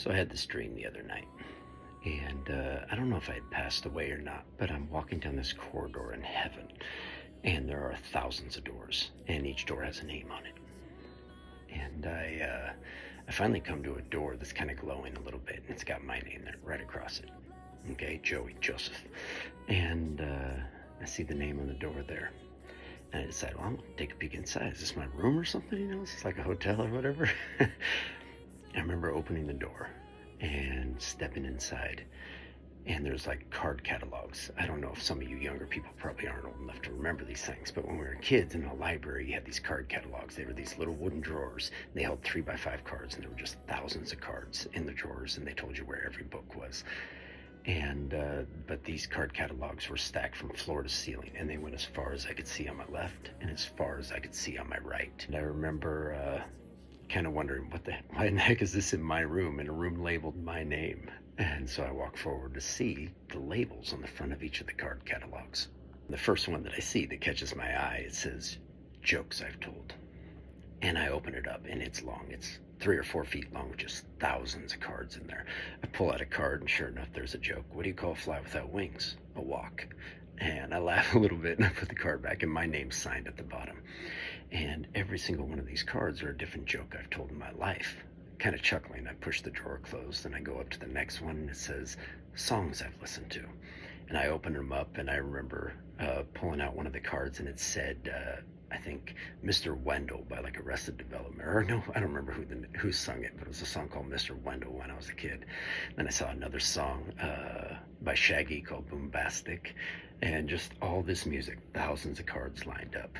So I had this dream the other night, and I don't know if I had passed away or not, but I'm walking down this corridor in heaven, and there are thousands of doors, and each door has a name on it. And I finally come to a door that's kind of glowing a little bit, and it's got my name there right across it. Okay, Joey Joseph. And I see the name on the door there. And I decide, well, I'm gonna take a peek inside. Is this my room or something? Is this like a hotel or whatever? I remember opening the door and stepping inside, and there's like card catalogs. I don't know if some of you younger people probably aren't old enough to remember these things, but when we were kids in the library, you had these card catalogs. They were these little wooden drawers. They held 3x5 cards, and there were just thousands of cards in the drawers, and they told you where every book was. And but these card catalogs were stacked from floor to ceiling, and they went as far as I could see on my left and as far as I could see on my right. And I remember kind of wondering, why in the heck is this in my room, in a room labeled my name? And so I walk forward to see the labels on the front of each of the card catalogs. The first one that I see that catches my eye, it says jokes I've told. And I open it up, and it's long. It's 3 or 4 feet long with just thousands of cards in there. I pull out a card, and sure enough, there's a joke. What do you call a fly without wings? A walk. And I laugh a little bit, and I put the card back, and my name's signed at the bottom. And every single one of these cards are a different joke I've told in my life. Kind of chuckling, I push the drawer closed, and I go up to the next one, and it says songs I've listened to. And I open them up, and I remember pulling out one of the cards, and it said, I think, Mr. Wendell by like Arrested Development. Or no, I don't remember who sung it, but it was a song called Mr. Wendell when I was a kid. Then I saw another song by Shaggy called Boombastic, and just all this music, thousands of cards lined up.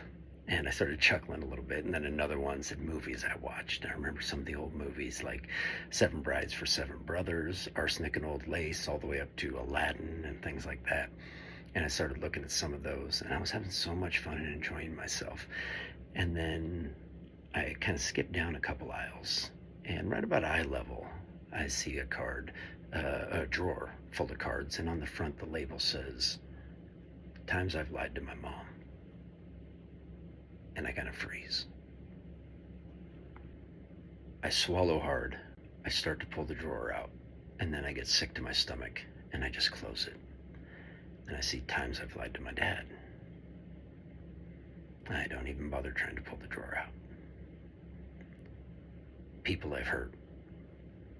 And I started chuckling a little bit, and then another one said movies I watched. I remember some of the old movies like Seven Brides for Seven Brothers, Arsenic and Old Lace, all the way up to Aladdin and things like that. And I started looking at some of those, and I was having so much fun and enjoying myself. And then I kind of skipped down a couple aisles, and right about eye level, I see a card, a drawer full of cards, and on the front the label says, Times I've Lied to My Mom. And I kind of freeze. I swallow hard. I start to pull the drawer out, and then I get sick to my stomach, and I just close it. And I see times I've lied to my dad. I don't even bother trying to pull the drawer out. People I've hurt.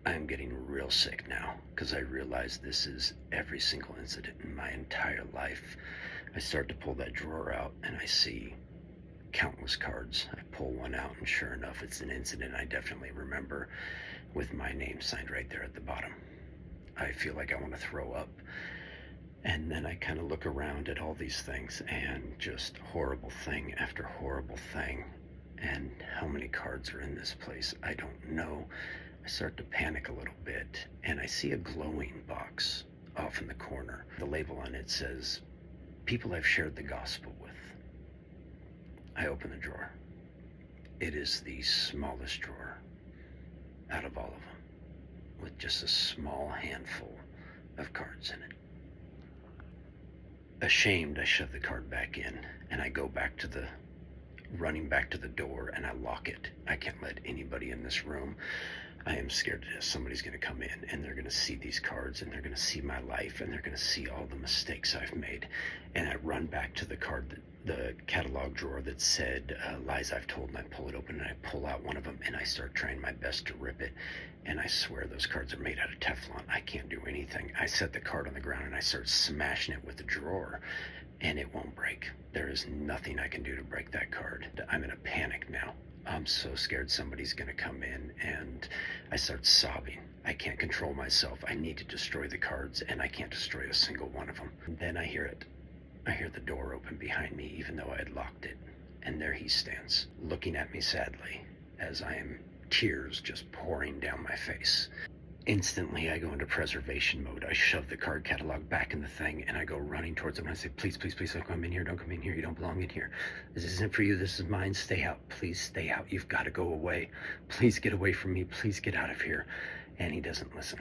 I'm getting real sick now, because I realize this is every single incident in my entire life. I start to pull that drawer out, and I see countless cards. I pull one out, and sure enough, it's an incident I definitely remember with my name signed right there at the bottom. I feel like I want to throw up. And then I kind of look around at all these things, and just horrible thing after horrible thing. And how many cards are in this place, I don't know. I start to panic a little bit, and I see a glowing box off in the corner. The label on it says, People I've Shared the Gospel With. I open the drawer. It is the smallest drawer out of all of them, with just a small handful of cards in it. Ashamed, I shove the card back in, and I go running back to the door, and I lock it. I can't let anybody in this room. I am scared that somebody's going to come in, and they're going to see these cards, and they're going to see my life, and they're going to see all the mistakes I've made. And I run back to the catalog drawer that said lies I've told, and I pull it open, and I pull out one of them, and I start trying my best to rip it. And I swear those cards are made out of Teflon. I can't do anything. I set the card on the ground, and I start smashing it with the drawer, and it won't break. There is nothing I can do to break that card. I'm in a panic now. I'm so scared somebody's going to come in, and I start sobbing. I can't control myself. I need to destroy the cards, and I can't destroy a single one of them. And then I hear it. I hear the door open behind me, even though I had locked it. And there he stands, looking at me sadly, as I am tears just pouring down my face. Instantly, I go into preservation mode. I shove the card catalog back in the thing, and I go running towards him. And I say, please, please, please, don't come in here. Don't come in here. You don't belong in here. This isn't for you. This is mine. Stay out. Please stay out. You've got to go away. Please get away from me. Please get out of here. And he doesn't listen.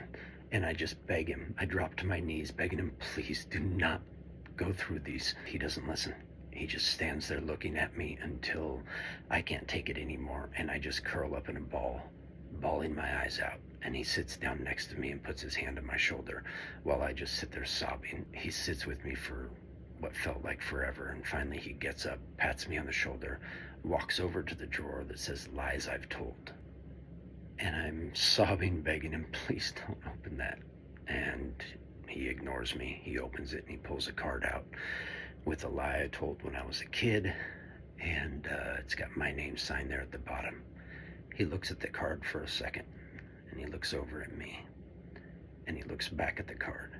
And I just beg him. I drop to my knees, begging him, please do not go through these. He doesn't listen. He just stands there looking at me until I can't take it anymore, and I just curl up in a ball bawling my eyes out. And he sits down next to me and puts his hand on my shoulder while I just sit there sobbing. He sits with me for what felt like forever, and finally he gets up, pats me on the shoulder, walks over to the drawer that says Lies I've Told. And I'm sobbing, begging him, please don't open that. And he ignores me. He opens it and he pulls a card out with a lie I told when I was a kid, and it's got my name signed there at the bottom. He looks at the card for a second, and he looks over at me, and he looks back at the card,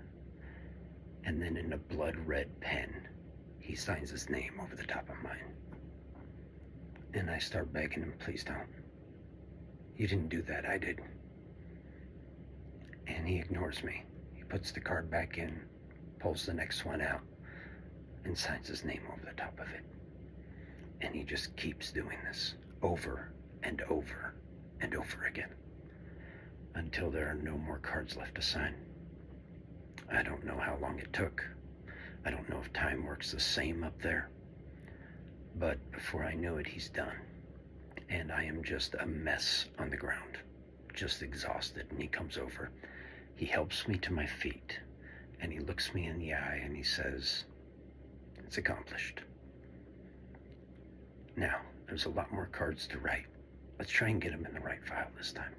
and then in a blood red pen, he signs his name over the top of mine. And I start begging him, please don't. You didn't do that, I did. And he ignores me. He puts the card back in, pulls the next one out, and signs his name over the top of it. And he just keeps doing this over and over and over again until there are no more cards left to sign. I don't know how long it took. I don't know if time works the same up there. But before I knew it, he's done. And I am just a mess on the ground, just exhausted. And he comes over. He helps me to my feet. And he looks me in the eye and he says, it's accomplished. Now, there's a lot more cards to write. Let's try and get them in the right file this time.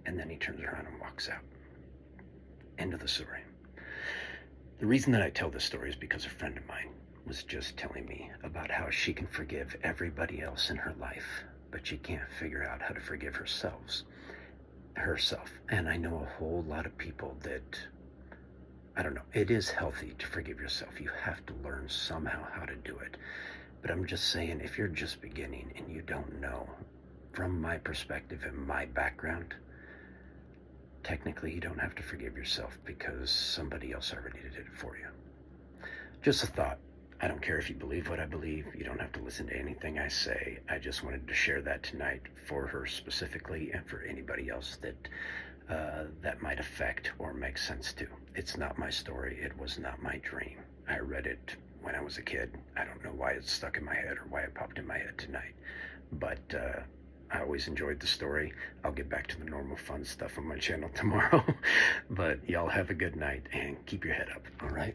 And then he turns around and walks out. End of the story. The reason that I tell this story is because a friend of mine was just telling me about how she can forgive everybody else in her life, but she can't figure out how to forgive herself. And I know a whole lot of people that, I don't know, it is healthy to forgive yourself. You have to learn somehow how to do it. But I'm just saying, if you're just beginning and you don't know, from my perspective and my background, technically you don't have to forgive yourself because somebody else already did it for you. Just a thought. I don't care if you believe what I believe. You don't have to listen to anything I say. I just wanted to share that tonight for her specifically and for anybody else that that might affect or make sense to. It's not my story. It was not my dream. I read it when I was a kid. I don't know why it's stuck in my head or why it popped in my head tonight. But I always enjoyed the story. I'll get back to the normal fun stuff on my channel tomorrow. But y'all have a good night and keep your head up, all right?